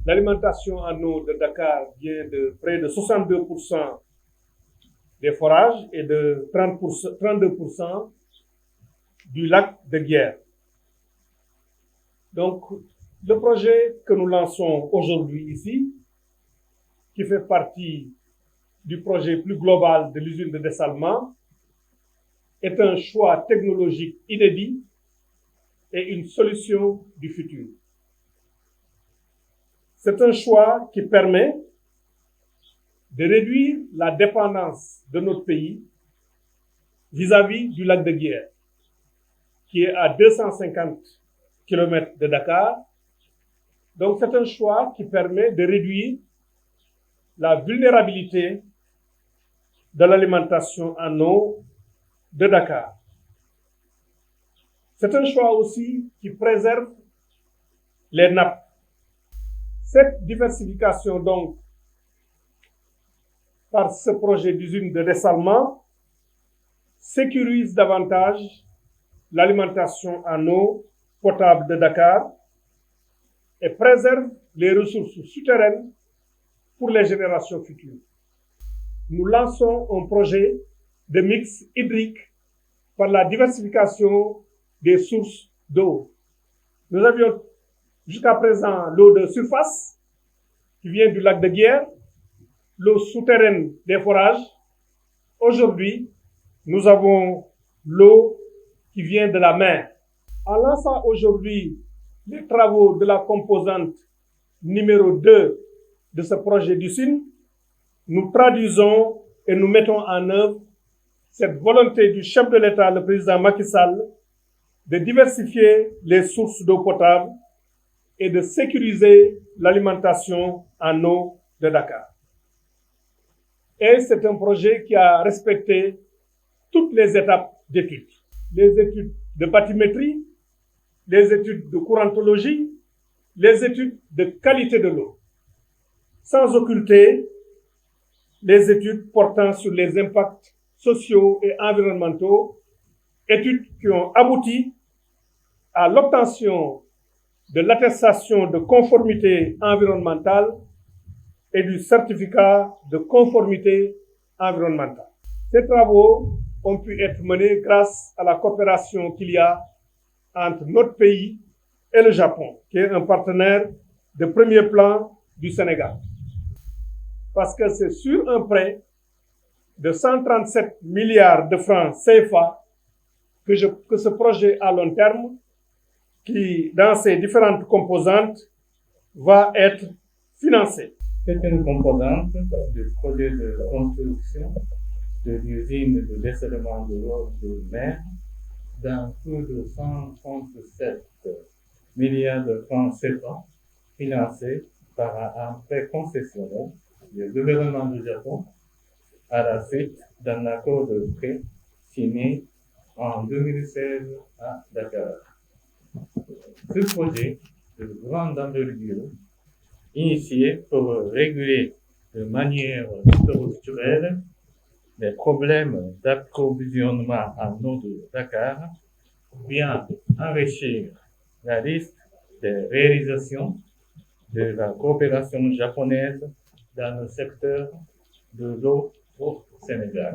L'alimentation en eau de Dakar vient de près de 62% des forages et de 32% du lac de Guiers. Donc, le projet que nous lançons aujourd'hui ici, qui fait partie du projet plus global de l'usine de dessalement, est un choix technologique inédit et une solution du futur. C'est un choix qui permet de réduire la dépendance de notre pays vis-à-vis du lac de Guiers, qui est à 250 km de Dakar. Donc c'est un choix qui permet de réduire la vulnérabilité de l'alimentation en eau de Dakar. C'est un choix aussi qui préserve les nappes. Cette diversification donc par ce projet d'usine de dessalement sécurise davantage l'alimentation en eau potable de Dakar et préserve les ressources souterraines pour les générations futures. Nous lançons un projet de mix hydrique par la diversification des sources d'eau. Nous avions jusqu'à présent l'eau de surface qui vient du lac de Guiers, l'eau souterraine des forages. Aujourd'hui, nous avons l'eau qui vient de la mer. En lançant aujourd'hui les travaux de la composante numéro 2 de ce projet d'usine, nous traduisons et nous mettons en œuvre cette volonté du chef de l'État, le président Macky Sall, de diversifier les sources d'eau potable et de sécuriser l'alimentation en eau de Dakar. Et c'est un projet qui a respecté toutes les étapes d'études. Les études de bathymétrie, les études de courantologie, les études de qualité de l'eau, sans occulter les études portant sur les impacts sociaux et environnementaux, études qui ont abouti à l'obtention de l'attestation de conformité environnementale et du certificat de conformité environnementale. Ces travaux ont pu être menés grâce à la coopération qu'il y a entre notre pays et le Japon, qui est un partenaire de premier plan du Sénégal. Parce que c'est sur un prêt de 137 milliards de francs CFA que ce projet à long terme, qui, dans ses différentes composantes, va être financé. C'est une composante du projet de construction de l'usine de dessalement de l'eau de mer d'un coût de 137 milliards de francs CFA, financé par un prêt concessionnel du gouvernement du Japon à la suite d'un accord de prêt signé en 2016 à Dakar. Ce projet de grande envergure, initié pour réguler de manière structurelle les problèmes d'approvisionnement en eau de Dakar, vient enrichir la liste des réalisations de la coopération japonaise dans le secteur de l'eau au Sénégal.